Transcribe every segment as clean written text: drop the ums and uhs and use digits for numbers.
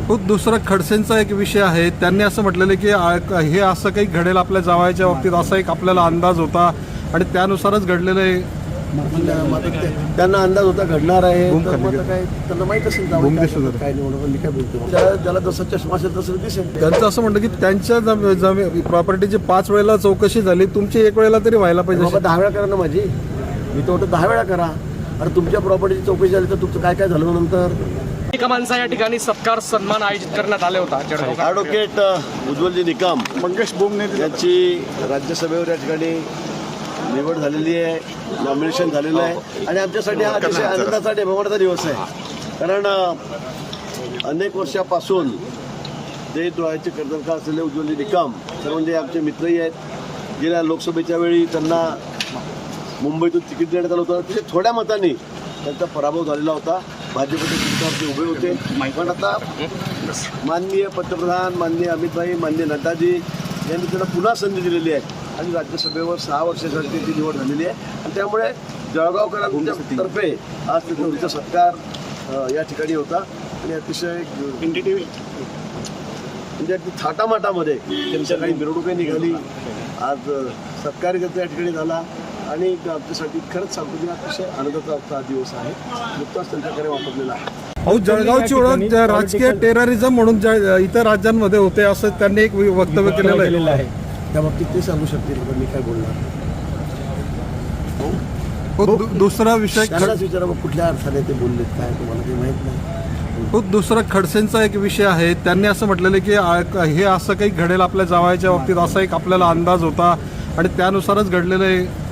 खूप दुसरा खडसेंचा एक विषय आहे. त्यांनी असं म्हटलेलं की हे असं काही घडेल आपल्या जावयाच्या बाबतीत असा एक आपल्याला अंदाज होता आणि त्यानुसारच घडलेलं आहे. त्यांना अंदाज होता घडणार आहे, तर मग काय त्यांना माहित असेल काय निवडणूक मी काय बोलतो. ज्याला जसं चष्मा असेल तसं दिसेल. त्यांचं असं म्हणतं की त्यांच्या प्रॉपर्टीची 5 वेळेला चौकशी झाली, तुमची 1 वेळेला तरी व्हायला पाहिजे. 10 वेळा करा ना माझी, मी तो 10 वेळा करा. अरे तुमच्या प्रॉपर्टीची चौकशी झाली तर तुमचं काय काय झालं नंतर. निकमांचा या ठिकाणी सत्कार सन्मान आयोजित करण्यात आले होता. ॲडव्होकेट उज्ज्वलजी निकम मंगेश बोमने यांची राज्यसभेवर या ठिकाणी निवड झालेली आहे, नॉमिनेशन झालेलं आहे आणि आमच्यासाठी हा अतिशय आनंदाचा डेमावरचा दिवस आहे. कारण अनेक वर्षापासून देशद्रोहाचे कर्तव्य असलेले उज्ज्वलजी निकम सर्व म्हणजे आमचे मित्रही आहेत. गेल्या लोकसभेच्या वेळी त्यांना मुंबईतून तिकीट देण्यात आलं होतं, तिथे थोड्या मतांनी त्यांचा पराभव झालेला होता. भाजपच्या तिकिटावरती उभे होते. पण आता माननीय पंतप्रधान, माननीय अमितभाई, माननीय नड्डाजी यांनी त्यांना पुन्हा संधी दिलेली आहे आणि राज्यसभेवर 6 वर्षासाठी त्यांची निवड झालेली आहे. आणि त्यामुळे जळगावकरांच्या तर्फे आज त्यांचा सत्कार या ठिकाणी होता आणि अतिशय म्हणजे अगदी थाटामाटामध्ये त्यांच्या काही मिरवणुकही निघाली. आज सत्कार त्यांचा या ठिकाणी झाला आणि आमच्यासाठी खरंच सांगतो की अतिशय आनंदाचा दिवस आहे. नुकताच त्यांच्याकडे वापरलेला आहे. अहो, जळगावची ओळख राजकीय टेररिझम म्हणून इतर राज्यांमध्ये होते असं त्यांनी एक वक्तव्य केलेलं आहे. त्या बाबतीत ते सांगू शकतील, मी काय बोलणार. दुसरा विषय त्यांनाच विचारा मग कुठल्या अर्थाने ते बोललेत काय तुम्हाला काही माहीत नाही. खूप दुसरा खडसेंचा एक विषय आहे. त्यांनी असं म्हटलेलं की हे असं काही घडेल आपल्या जावयाच्या बाबतीत असा एक आपल्याला अंदाज होता आणि त्यानुसारच घडलेलं आहे.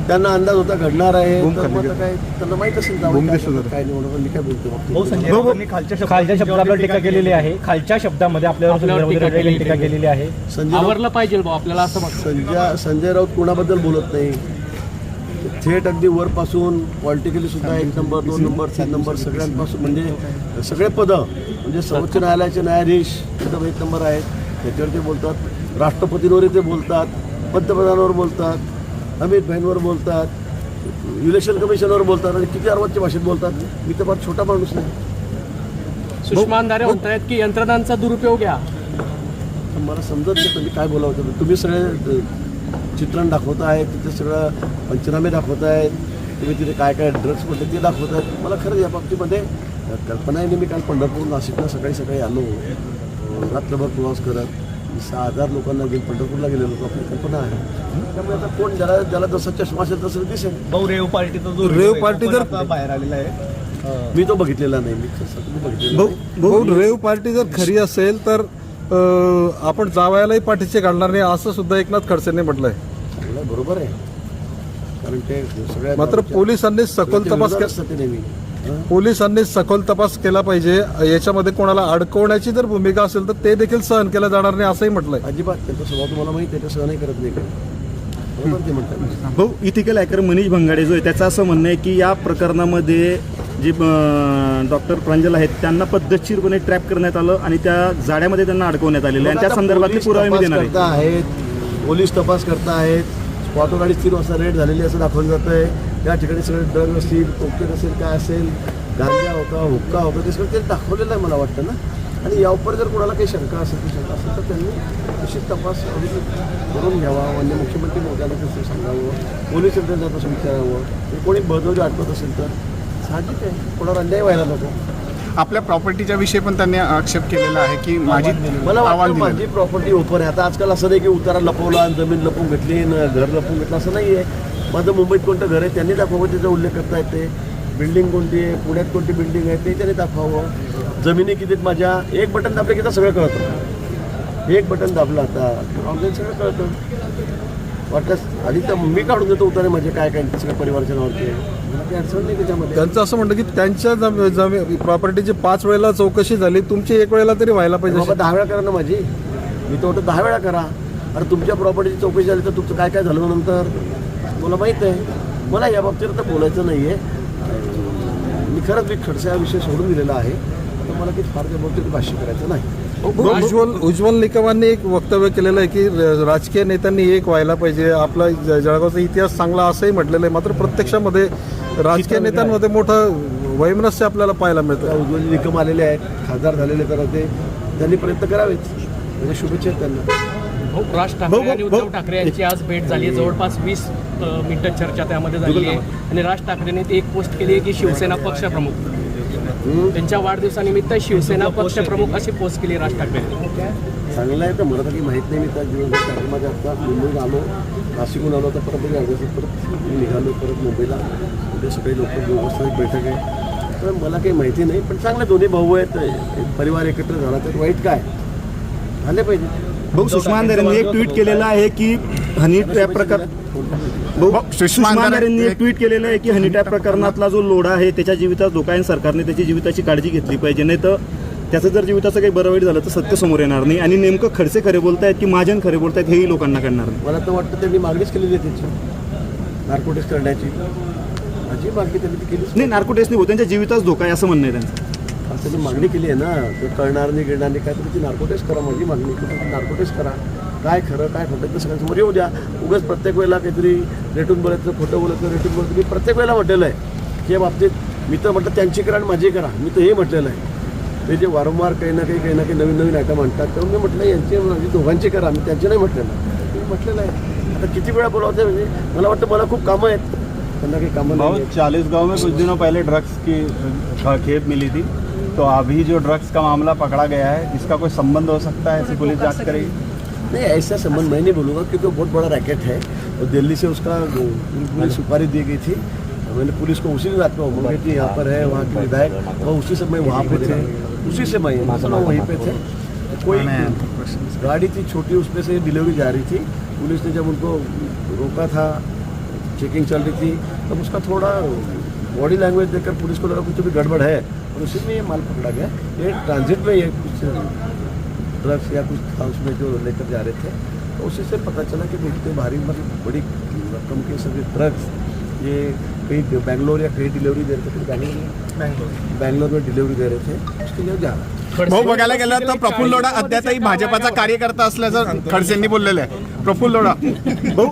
त्यांना अंदाज होता घडणार आहे, तर मग काय त्यांना माहित असेल काय निवडणूक मी काय बोलतो. खालच्या शब्दावर टीका केलेली आहे, खालच्या शब्दामध्ये आपल्यावर टीका केलेली आहे. आवरलं पाहिजे आपल्याला असं वाटतं. संजय राऊत कोणाबद्दल बोलत नाही. थेट अगदी वरपासून पॉलिटिकली सुद्धा 1 नंबर 2 नंबर 3 नंबर सगळ्यांपासून म्हणजे सगळे पदं म्हणजे सर्वोच्च न्यायालयाचे न्यायाधीश एकदम 1 नंबर आहेत. त्याच्यावर ते बोलतात, राष्ट्रपतींवरही ते बोलतात, पंतप्रधानावर बोलतात, अमित भाईंवर बोलतात, इलेक्शन कमिशनवर बोलतात आणि किती अर्वाच्या भाषेत बोलतात. मी तर फार छोटा माणूस नाही. सुषमा अंधारे म्हणतायत की यंत्रणांचा दुरुपयोग आहे. मला समजत नाही तुम्ही काय बोलावं. तुम्ही सगळे चित्रण दाखवत आहेत, तिथे सगळं पंचनामे दाखवत आहेत, तुम्ही तिथे काय काय ड्रग्स पडले ते दाखवत आहेत. मला खरंच या बाबतीमध्ये कल्पना आहे. मी काल पंढरपूर नाशिकला सकाळी आलो, रात्रभर प्रवास करत 6,000 लोकांना घेऊन पंढरपूरला गेलेलो होतो. आपली कल्पना आहे. त्यामुळे आता कोण ज्याला जसं चष्मा असेल तसं दिसेल. रेव पार्टी जर बाहेर आलेला आहे, मी तो बघितलेला नाही. रेव पार्टी जर खरी असेल तर आपण जावयालाही पाठीचे घालणार नाही असं सुद्धा एकनाथ खडसेंनी म्हटलंय. बरोबर आहे, कारण ते सगळ्या मात्र पोलिसांनी सखोल तपास केला पाहिजे. याच्यामध्ये कोणाला अडकवण्याची जर भूमिका असेल तर ते देखील सहन केलं जाणार नाही असंही म्हटलंय. अजिबात त्यांचा स्वभाव तुम्हाला माहिती आहे, ते सहनही करत नाही. बरोबर ते म्हणतात. भाऊ, इथिकल हॅकर मनीष भंगाडे जो आहे त्याचं असं म्हणणं आहे की या प्रकरणामध्ये जे डॉक्टर प्रांजल आहेत त्यांना पद्धतशीरपणे ट्रॅप करण्यात आलं आणि त्या जाड्यामध्ये त्यांना अडकवण्यात आलेलं आहे. त्या संदर्भातले पुरावे मी देणार आहेत. पोलीस तपास करता आहेत. स्पॉटवर आणि 3 वाजता रेड झालेली असं दाखवलं जातं आहे. त्या ठिकाणी सगळे ड्रग असेल, कोकेन असेल, काय असेल, गांजा होता, हुक्का होता, ते सगळं ते दाखवलेलं आहे मला वाटतं ना. आणि यावर जर कोणाला काही शंका असेल तर त्यांनी निश्चित तपास करून घ्यावा. म्हणजे मुख्यमंत्री मोदयांना कसं सांगावं, पोलीस यंत्रणेला कसं विचारावं. कोणी बळजबरी अडकवत असेल तर साहजिक आहे, कोणावर अन्याय व्हायला नको. आपल्या प्रॉपर्टीच्या विषयी पण त्यांनी आक्षेप केलेला आहे की मला वाटतं माझी प्रॉपर्टी ओपन आहे. आता आजकाल असं नाही की उतारा लपवला, जमीन लपवून घेतली, घर लपवून घेतलं, असं नाही आहे. माझं मुंबईत कोणतं घर आहे त्यांनी दाखवावं, त्याचा उल्लेख करता येते. बिल्डिंग कोणती आहे, पुण्यात कोणती बिल्डिंग आहे ते त्यांनी दाखवावं. जमिनी किती माझ्या, एक बटन दाबलं की सगळं कळतं. एक बटन दाबलं आता ऑनलाईन सगळं कळतं. वाटल्यास आधी तर मी काढून देतो उतारे म्हणजे काय काय सगळ्या परिवाराच्या नावावरती मला काही अडचण नाही त्याच्यामध्ये. त्यांचं असं म्हणतं की त्यांच्या प्रॉपर्टीची 5 वेळेला चौकशी झाली, तुमची 1 वेळेला तरी व्हायला पाहिजे. 10 वेळा करा ना माझी, मी तो 10 वेळा करा. अरे तुमच्या प्रॉपर्टीची चौकशी झाली तर तुमचं काय काय झालं नंतर मला माहीत आहे. मला या बाबतीत तर बोलायचं नाही आहे. मी खरंच खडसे हा विषय सोडून दिलेला आहे. तर मला काही फार त्या बाबतीत भाष्य करायचं नाही. उज्ज्वल निकमांनी एक वक्तव्य केलेलं आहे की राजकीय नेत्यांनी एक व्हायला पाहिजे. आपला जळगावचा इतिहास चांगला असंही म्हटलेलं आहे. मात्र प्रत्यक्षामध्ये राजकीय नेत्यांमध्ये मोठं वैमनस्य आपल्याला पाहायला मिळतं. आता उज्ज्वल निकम आलेले आहेत, खासदार झालेले, तर ते त्यांनी प्रयत्न करावेच. म्हणजे शुभेच्छा आहेत त्यांना. राज ठाकरे आणि उद्धव ठाकरे यांची आज भेट झाली आहे. जवळपास 20 मिनिटं चर्चा त्यामध्ये झाली आहे आणि राज ठाकरेंनी ती एक पोस्ट केली आहे की शिवसेना पक्षप्रमुख. त्यांच्या वाढदिवसानिमित्त शिवसेना पक्षप्रमुख अशी पोस्ट केली राज ठाकरेंनी. चांगलं आहे. तर मला तर काही माहीत नाही. मी त्या दिवस कार्यक्रमाच्या आता मुंबईत आलो, नाशिकहून आलो, तर परत मी निघालो परत मुंबईला. उद्या सगळे लोक व्यवस्थित बैठक आहे. तर मला काही माहिती नाही. पण चांगलं दोन्ही भाऊ आहेत, एक परिवार एकत्र झाला तर वाईट काय, झाले पाहिजे. भाऊ सुषमा अंधारेंनी एक ट्विट केलेलं आहे की हनी ट्रॅप प्रकार सुषमा अंधारेंनी एक ट्विट केलेलं आहे की हनी ट्रॅप प्रकरणातला जो लोढा आहे त्याच्या जीविताचा धोका आहे, सरकारने त्याची जीविताची काळजी घेतली पाहिजे. नाही तर त्याचं जर जीविताचं काही बरं वाईट झालं तर सत्य समोर येणार नाही. आणि नेमकं खडसे खरे बोलतायत की महाजन खरे बोलतायत हेही लोकांना कळणार नाही. मला तर वाटतं त्यांनी मागणीच केलेली आहे त्याची, नार्कोटिक्स करण्याची. माझी मागणी त्यांनी ती केलीच नाही, नार्कोटिक्स नाही, त्यांच्या जीविताचा धोका आहे असं म्हणणं आहे त्यांचं. त्यांनी मागणी केली आहे ना, ते कळणार नाही गिळणार नाही काय, तर ती नार्कोटिक्स करा. माझी मागणी नार्कोटिक्स करा. काय खरं काय खोटं तर सगळ्यांसमोर येऊ द्या. उगाच प्रत्येक वेळेला काहीतरी रेटून बोलायचं, खोटं बोलायचं, रेटून बोलायचं. मी प्रत्येक वेळेला म्हटलेलं आहे की या बाबतीत मी तर म्हटलं त्यांची करा आणि माझी करा. मी तर हे म्हटलेलं आहे. ते जे वारंवार काही ना काही नवीन नवीन आयटम आणतात, तर मी म्हटलं यांची माझी दोघांची करा. मी त्यांची नाही म्हटलेलं, मी म्हटलेलं आहे. आता किती वेळा बोलावतं म्हणजे मला वाटतं मला खूप कामं आहेत, त्यांना काही कामं नाही आहेत. 40 गांव में कुछ दिनों पहले ड्रग्स की खेप मिली थी, तो अभी जो ड्रग्स का मामला पकड़ा गया है इसका कोई संबंध हो सकता है? ऐसी पुलिस जांच करेगी? नहीं, ऐसा संबंध मैं नहीं बोलूँगा क्योंकि वो बहुत बड़ा रैकेट है और दिल्ली से उसका पूरी सुपारी दी गई थी. मैंने पुलिस को उसी रात को बोला कि यहाँ पर है, वहाँ के विधायक, वो उसी समय वहाँ पे थे, उसी से मैं वहीं पे थे. कोई गाड़ी थी छोटी, उसमें से डिलीवरी जा रही थी. पुलिस ने जब उनको रोका था, चेकिंग चल रही थी, तब उसका थोड़ा बॉडी लैंग्वेज देखकर पुलिस को लगा कुछ भी गड़बड़ है और उसी में ये माल पकड़ा गया. ये ट्रांजिट में ये कुछ ड्रग्स या कुछ था उसमें जो लेकर जा रहे थे, तो उसी से पता चला कि इतने भारी मतलब बड़ी रकम के सभी ड्रग्स ये कहीं बेंगलोर या कहीं डिलीवरी दे रहे थे. बेंगलोर में डिलीवरी दे रहे थे, उसके लिए जा रहा. भाऊ बघायला गेलं तर प्रफुल्ल लोढा अद्यापही भाजपाचा कार्यकर्ता असल्याचं खडसेंनी बोललेलं आहे. प्रफुल्ल लोढा भाऊ